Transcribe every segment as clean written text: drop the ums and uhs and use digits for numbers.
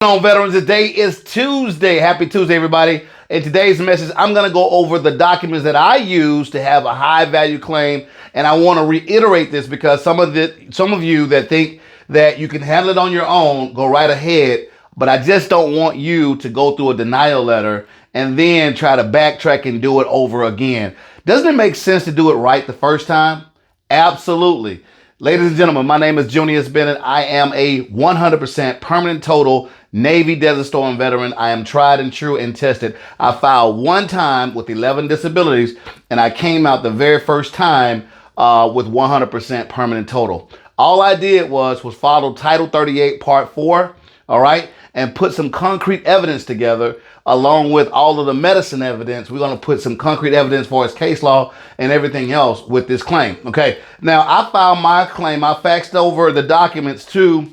On veterans, today is Tuesday. Happy Tuesday, everybody. In today's message, I'm going to go over the documents that I use to have a high value claim, and I want to reiterate this because some of you that think that you can handle it on your own, go right ahead, but I just don't want you to go through a denial letter and then try to backtrack and do it over again. Doesn't it make sense to do it right the first time? Absolutely. Ladies and gentlemen, my name is Junius Bennett. I am a 100% permanent total Navy Desert Storm veteran. I am tried and true and tested. I filed one time with 11 disabilities, and I came out the very first time with 100% permanent total. All I did was follow Title 38 Part 4, all right, and put some concrete evidence together along with all of the medicine evidence. We're going to put some concrete evidence for his case law and everything else with this claim. Okay. Now, I filed my claim. I faxed over the documents to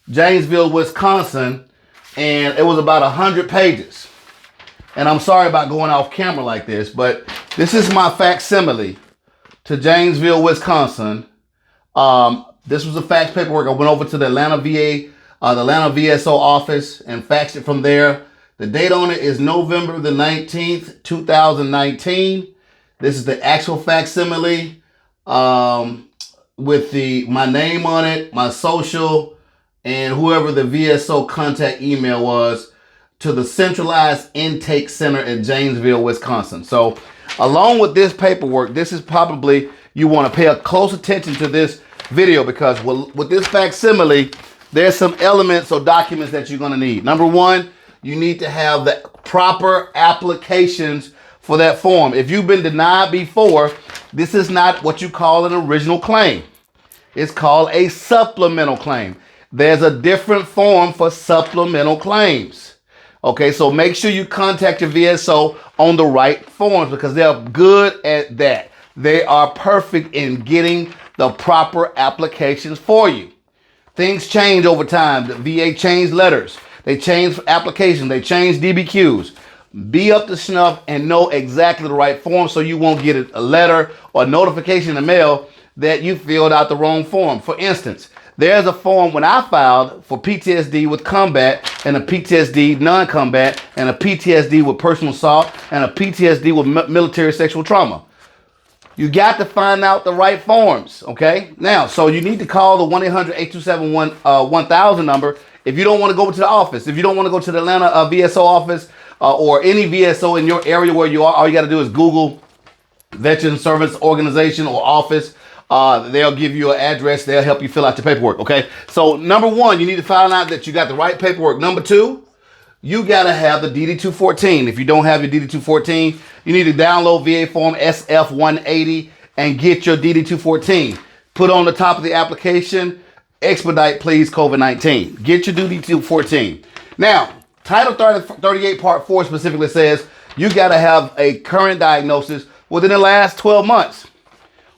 Janesville, Wisconsin, and it was about 100 pages. And I'm sorry about going off camera like this, but this is my facsimile to Janesville, Wisconsin. This was the fax paperwork. I went over to the Atlanta VA, the Atlanta VSO office, and faxed it from there. The date on it is November the 19th, 2019. This is the actual facsimile with my name on it, my social, and whoever the VSO contact email was to the Centralized Intake Center in Janesville, Wisconsin. So along with this paperwork, this is probably, you want to pay a close attention to this video because with this facsimile, there's some elements or documents that you're going to need. Number one, you need to have the proper applications for that form. If you've been denied before, this is not what you call an original claim. It's called a supplemental claim. There's a different form for supplemental claims. Okay, so make sure you contact your VSO on the right forms because they're good at that. They are perfect in getting the proper applications for you. Things change over time. The VA changed letters. They changed applications. They changed DBQs. Be up to snuff and know exactly the right form so you won't get a letter or a notification in the mail that you filled out the wrong form. For instance, there's a form when I filed for PTSD with combat and a PTSD non-combat and a PTSD with personal assault and a PTSD with military sexual trauma. You got to find out the right forms, okay? Now, so you need to call the 1-800-827-1000 number if you don't want to go to the office. If you don't want to go to the Atlanta VSO office or any VSO in your area where you are, all you got to do is Google Veteran Service Organization or office. They'll give you an address. They'll help you fill out your paperwork, okay? So number one, you need to find out that you got the right paperwork. Number two, you got to have the DD-214. If you don't have your DD-214, you need to download VA Form SF-180 and get your DD-214. Put on the top of the application, expedite please COVID-19. Get your DD-214. Now, Title 38 Part 4 specifically says you got to have a current diagnosis within the last 12 months.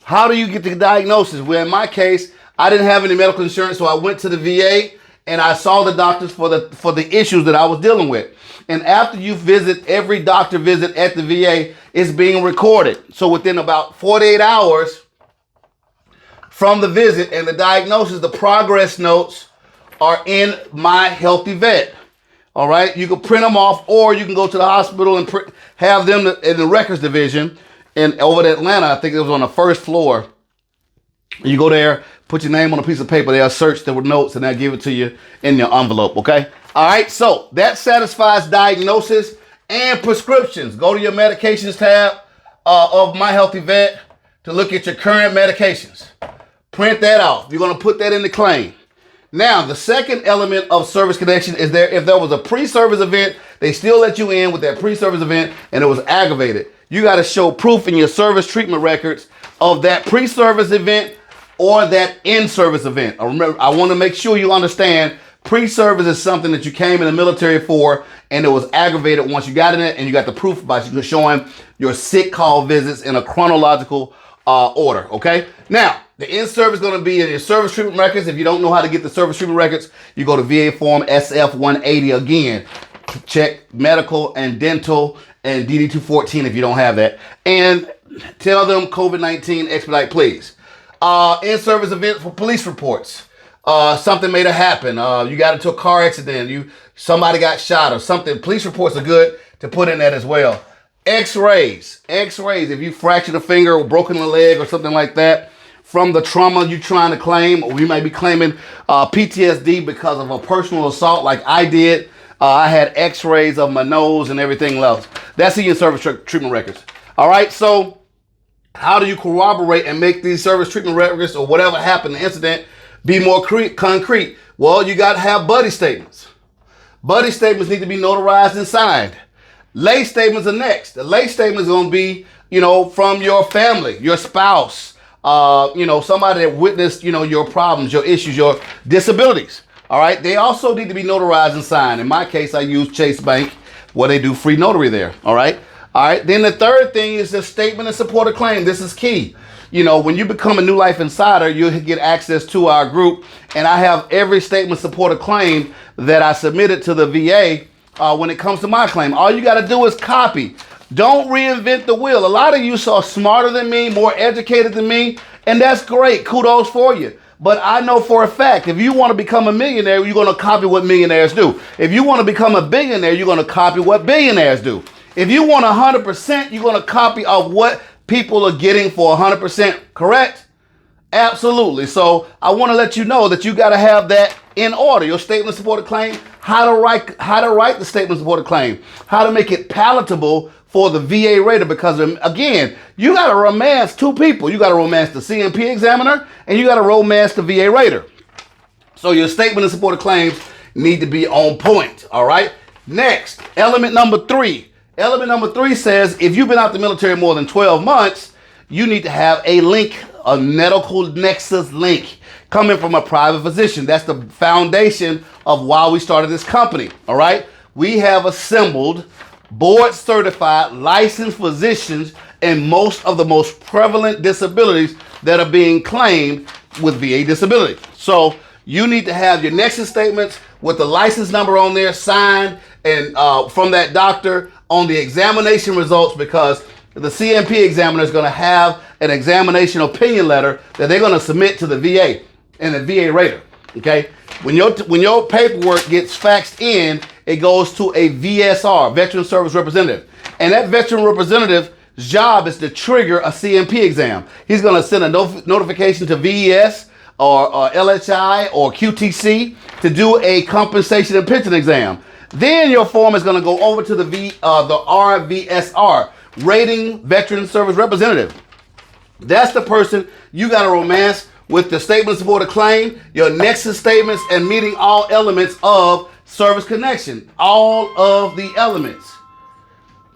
How do you get the diagnosis? Well, in my case, I didn't have any medical insurance, so I went to the VA and I saw the doctors for the issues that I was dealing with. And after you visit, every doctor visit at the VA is being recorded. So within about 48 hours from the visit and the diagnosis, the progress notes are in My Healthy Vet. All right, you can print them off, or you can go to the hospital and have them in the records division. And over in Atlanta, I think it was on the first floor. You go there, put your name on a piece of paper. They'll search the notes and they'll give it to you in your envelope, okay? All right, so that satisfies diagnosis and prescriptions. Go to your medications tab of My Healthy Vet to look at your current medications. Print that off. You're going to put that in the claim. Now, the second element of service connection is if there was a pre-service event, they still let you in with that pre-service event and it was aggravated. You got to show proof in your service treatment records of that pre-service event or that in-service event. I want to make sure you understand pre-service is something that you came in the military for and it was aggravated once you got in it and you got the proof by showing your sick call visits in a chronological order, okay? Now, the in-service is going to be in your service treatment records. If you don't know how to get the service treatment records, you go to VA Form SF-180 again. Check medical and dental and DD-214 if you don't have that. And tell them COVID-19 expedite please. In-service event for police reports. something may have happened. You got into a car accident. Somebody got shot or something. Police reports are good to put in that as well. X-rays. If you fractured a finger or broken a leg or something like that from the trauma you're trying to claim, or you might be claiming PTSD because of a personal assault like I did. I had X-rays of my nose and everything else. That's in your service treatment records. All right, so how do you corroborate and make these service treatment records or whatever happened, the incident, be more concrete? Well, you got to have buddy statements. Buddy statements need to be notarized and signed. Lay statements are next. The lay statement is going to be, from your family, your spouse, somebody that witnessed, your problems, your issues, your disabilities. All right. They also need to be notarized and signed. In my case, I use Chase Bank where they do free notary there. All right. Then the third thing is the statement of support of claim. This is key. When you become a New Life Insider, you'll get access to our group. And I have every statement support of claim that I submitted to the VA when it comes to my claim. All you got to do is copy. Don't reinvent the wheel. A lot of you are smarter than me, more educated than me, and that's great. Kudos for you. But I know for a fact, if you want to become a millionaire, you're going to copy what millionaires do. If you want to become a billionaire, you're going to copy what billionaires do. If you want 100%, you're going to copy of what people are getting for 100%, correct? Absolutely. So I want to let you know that you got to have that in order. Your statement of support of claim, how to write the statement of support of claim, how to make it palatable for the VA rater, because again, you got to romance two people. You got to romance the CMP examiner and you got to romance the VA rater. So your statement of support of claims need to be on point. All right. Next, element number 3. Element number 3 says if you've been out the military more than 12 months, you need to have a link, a medical nexus link coming from a private physician. That's the foundation of why we started this company. All right. We have assembled board certified licensed physicians in most of the most prevalent disabilities that are being claimed with VA disability. So you need to have your nexus statements with the license number on there signed and from that doctor on the examination results, because the CMP examiner is going to have an examination opinion letter that they're going to submit to the VA and the VA rater. Okay. When your paperwork gets faxed in, it goes to a VSR, Veteran Service Representative. And that veteran representative's job is to trigger a CMP exam. He's going to send a notification to VES or LHI or QTC to do a compensation and pension exam. Then your form is going to go over to the RVSR, Rating Veteran Service Representative. That's the person you got to romance with the statement of support of claim, your nexus statements, and meeting all elements of service connection. All of the elements.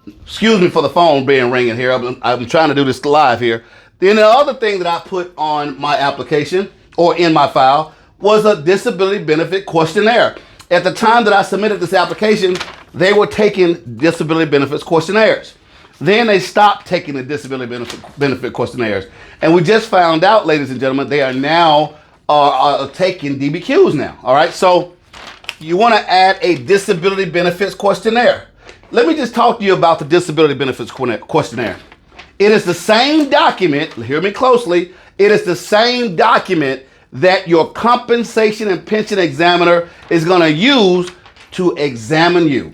Excuse me for the phone being ringing here. I'm trying to do this live here. Then the other thing that I put on my application or in my file was a disability benefit questionnaire. At the time that I submitted this application, they were taking disability benefits questionnaires. Then they stopped taking the disability benefit questionnaires. And we just found out, ladies and gentlemen, they are now taking DBQs now. All right. So you want to add a disability benefits questionnaire. Let me just talk to you about the disability benefits questionnaire. It is the same document. Hear me closely. It is the same document that your compensation and pension examiner is going to use to examine you.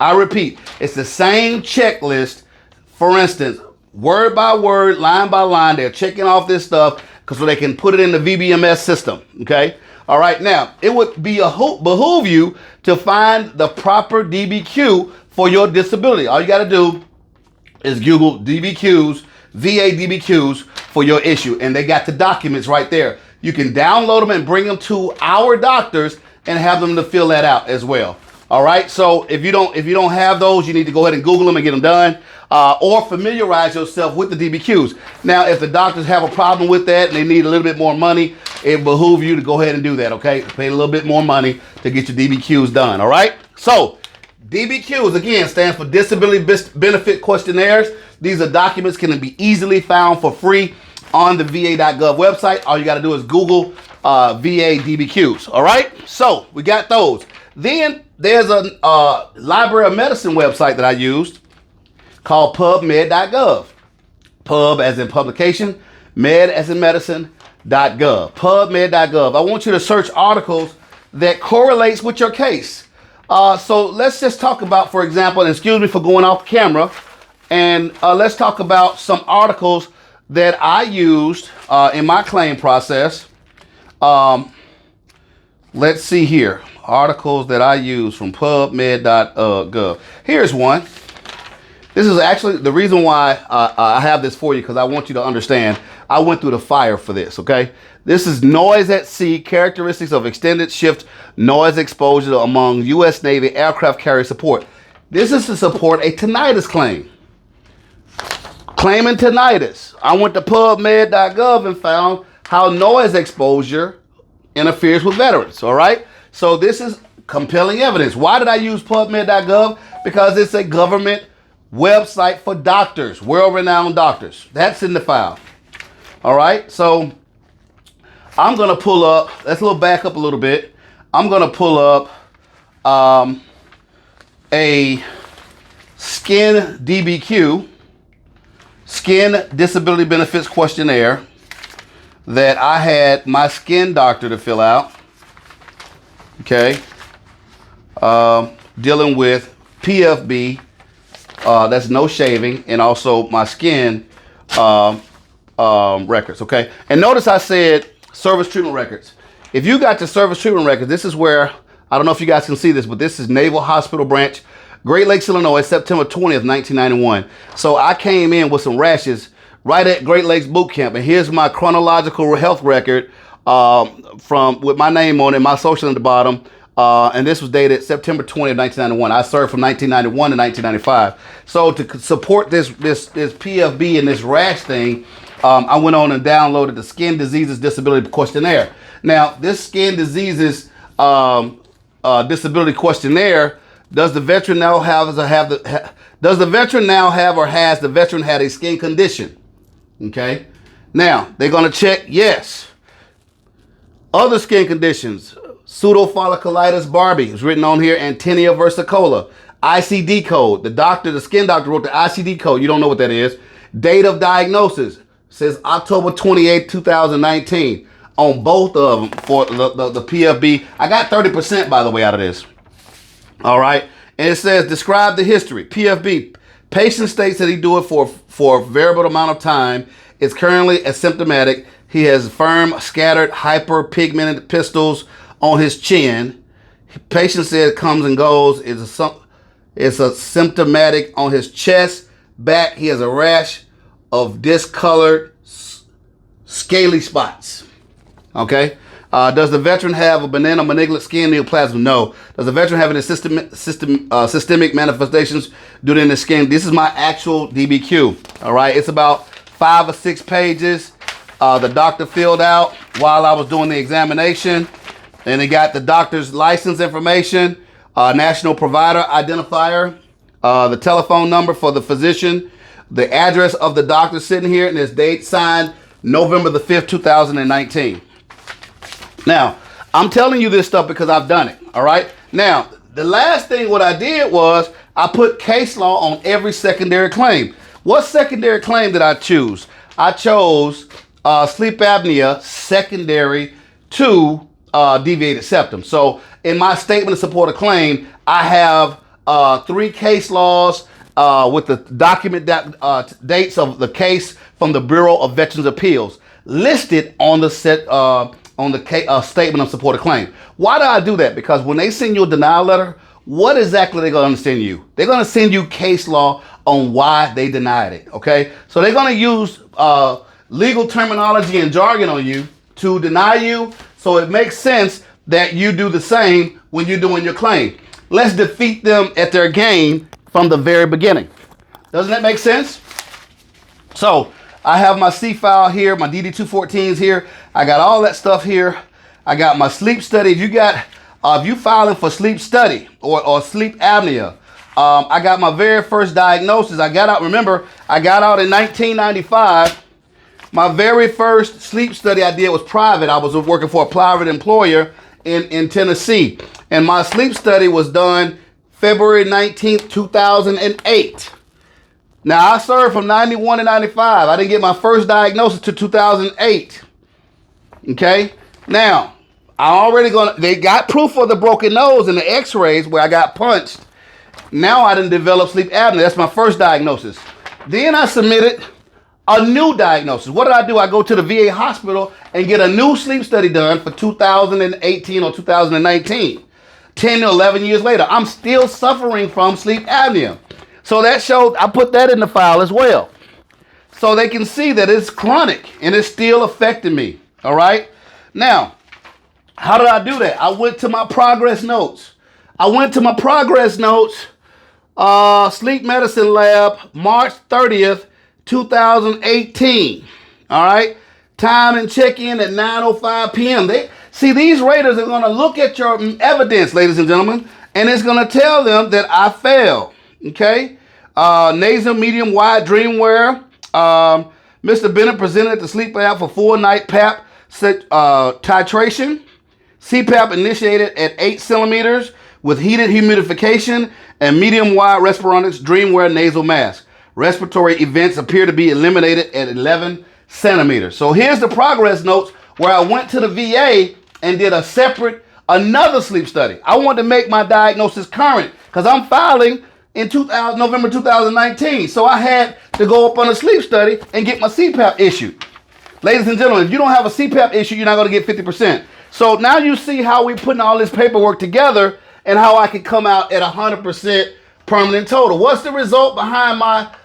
I repeat, it's the same checklist. For instance, word by word, line by line, they're checking off this stuff so they can put it in the VBMS system. Okay. All right. Now, it would behoove you to find the proper DBQ for your disability. All you got to do is Google DBQs, VA DBQs for your issue. And they got the documents right there. You can download them and bring them to our doctors and have them to fill that out as well. All right. So if you don't have those, you need to go ahead and Google them and get them done. Or familiarize yourself with the DBQs. Now, if the doctors have a problem with that and they need a little bit more money, it behooves you to go ahead and do that, okay? Pay a little bit more money to get your DBQs done, all right? So, DBQs, again, stands for Disability Benefit Questionnaires. These are documents can be easily found for free on the va.gov website. All you got to do is Google VA DBQs, all right? So, we got those. Then, there's a Library of Medicine website that I used called pubmed.gov. Pub as in publication, med as in medicine, PubMed.gov. I want you to search articles that correlates with your case. So let's just talk about, for example, and excuse me for going off camera, and let's talk about some articles that I used in my claim process. Let's see here. Articles that I use from PubMed.gov. Here's one. This is actually the reason why I have this for you, because I want you to understand I went through the fire for this, okay? This is noise at sea, characteristics of extended shift noise exposure among U.S. Navy aircraft carrier support. This is to support a tinnitus claim. Claiming tinnitus. I went to PubMed.gov and found how noise exposure interferes with veterans, all right? So this is compelling evidence. Why did I use PubMed.gov? Because it's a government website for doctors, world-renowned doctors. That's in the file. All right, so I'm gonna pull up, let's back up a little bit. I'm gonna pull up a skin DBQ, skin disability benefits questionnaire that I had my skin doctor to fill out. Okay, dealing with PFB, that's no shaving, and also my skin records. Okay, and notice I said service treatment records. If you got the service treatment records, this is where, I don't know if you guys can see this, but this is Naval Hospital Branch, Great Lakes, Illinois, September 20th, 1991. So I came in with some rashes right at Great Lakes Boot Camp, and here's my chronological health record with my name on it, my social at the bottom, and this was dated September 20th, 1991. I served from 1991 to 1995. So to support this PFB and this rash thing, I went on and downloaded the Skin Diseases Disability Questionnaire. Now, this Skin Diseases Disability Questionnaire, does the veteran now have or has the veteran had a skin condition? Okay. Now, they're going to check yes. Other skin conditions, pseudofolliculitis Barbie is written on here, and tinea versicolor. ICD code. The skin doctor wrote the ICD code. You don't know what that is. Date of diagnosis says October 28, 2019 on both of them for the PFB. I got 30%, by the way, out of this. All right. And it says describe the history. PFB. Patient states that he do it for a variable amount of time. Is currently asymptomatic. He has firm, scattered, hyperpigmented pistils on his chin. Patient said comes and goes. It's a symptomatic on his chest, back. He has a rash of discolored, scaly spots. Okay. Does the veteran have a benign or malignant skin neoplasm? No. Does the veteran have any systemic manifestations due to the skin? This is my actual DBQ. All right. It's about 5 or 6 pages. The doctor filled out while I was doing the examination. And they got the doctor's license information, national provider identifier, the telephone number for the physician, the address of the doctor sitting here, and his date signed November the 5th, 2019. Now, I'm telling you this stuff because I've done it. All right. Now, the last thing what I did was I put case law on every secondary claim. What secondary claim did I choose? I chose sleep apnea secondary to deviated septum. So in my statement of support of claim, I have 3 case laws with the document dates of the case from the Bureau of Veterans Appeals listed on the statement of support of claim. Why do I do that? Because when they send you a denial letter, what exactly they're going to send you? They're going to send you case law on why they denied it. Okay, so they're going to use legal terminology and jargon on you to deny you. So it makes sense that you do the same when you're doing your claim. Let's defeat them at their game from the very beginning. Doesn't that make sense? So I have my C file here, my DD-214s here. I got all that stuff here. I got my sleep study. If you filing for sleep study or sleep apnea, I got my very first diagnosis. I got out in 1995. My very first sleep study I did was private. I was working for a private employer in Tennessee. And my sleep study was done February 19th, 2008. Now, I served from 91 to 95. I didn't get my first diagnosis to 2008. Okay. Now, they got proof of the broken nose in the x-rays where I got punched. Now I didn't develop sleep apnea. That's my first diagnosis. Then I submitted a new diagnosis. What did I do? I go to the VA hospital and get a new sleep study done for 2018 or 2019. 10 to 11 years later, I'm still suffering from sleep apnea. So that showed, I put that in the file as well. So they can see that it's chronic and it's still affecting me. All right. Now, how did I do that? I went to my progress notes. Sleep medicine lab, March 30th, 2018. All right. Time and check-in at 9:05 p.m. These raters are going to look at your evidence, ladies and gentlemen, and it's going to tell them that I failed. Okay. Nasal medium wide dream wear. Mr. Bennett presented the sleep app for 4-night PAP titration. CPAP initiated at 8 centimeters with heated humidification and medium wide Respironics Dreamwear nasal mask. Respiratory events appear to be eliminated at 11 centimeters. So here's the progress notes where I went to the VA and did another sleep study. I wanted to make my diagnosis current because I'm filing in November 2019. So I had to go up on a sleep study and get my CPAP issued. Ladies and gentlemen, if you don't have a CPAP issue, you're not going to get 50%. So now you see how we're putting all this paperwork together and how I can come out at 100% permanent total. What's the result behind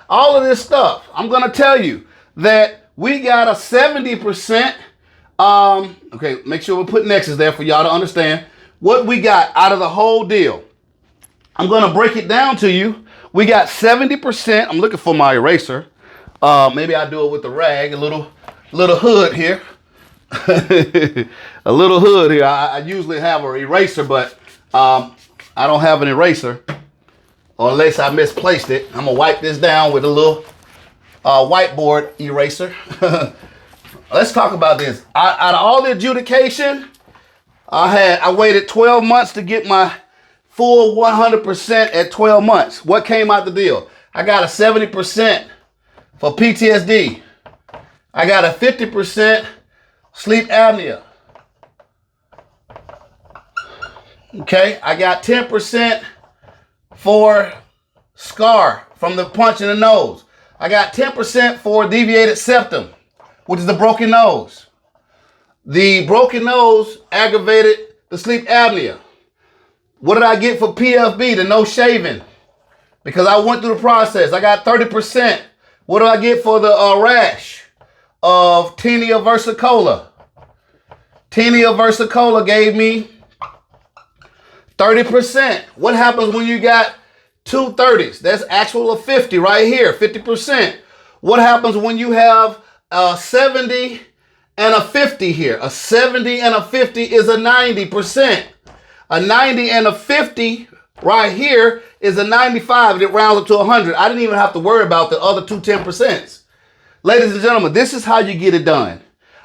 all of this stuff? I'm going to tell you that we got a 70%. Okay, make sure we put X's there for y'all to understand what we got out of the whole deal. I'm going to break it down to you. We got 70%. I'm looking for my eraser. Maybe I'll do it with the rag, a little hood here. A little hood here. I usually have an eraser, but I don't have an eraser. Or unless I misplaced it. I'm going to wipe this down with a little whiteboard eraser. Let's talk about this. Out of all the adjudication, I waited 12 months to get my full 100% at 12 months. What came out the deal? I got a 70% for PTSD. I got a 50% sleep apnea. Okay, I got 10% for scar from the punch in the nose. I got 10% for deviated septum, which is the broken nose. The broken nose aggravated the sleep apnea. What did I get for PFB, the no shaving? Because I went through the process. I got 30%. What do I get for the rash of tinea versicolor? Tinea versicolor gave me 30%. What happens when you got two 30s? That's actual of 50 right here, 50%. What happens when you have a 70 and a 50 here? A 70 and a 50 is a 90%. A 90 and a 50 right here is a 95, and it rounds up to 100. I didn't even have to worry about the other two 10%. Ladies and gentlemen, this is how you get it done.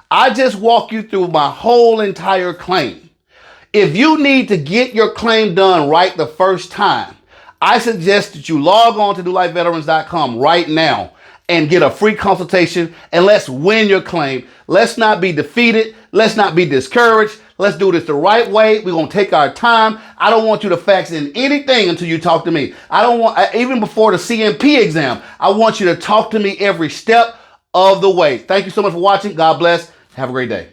I just walk you through my whole entire claim. If you need to get your claim done right the first time, I suggest that you log on to newlifeveterans.com right now and get a free consultation, and let's win your claim. Let's not be defeated. Let's not be discouraged. Let's do this the right way. We're going to take our time. I don't want you to fax in anything until you talk to me. I don't want, even before the CMP exam, I want you to talk to me every step of the way. Thank you so much for watching. God bless. Have a great day.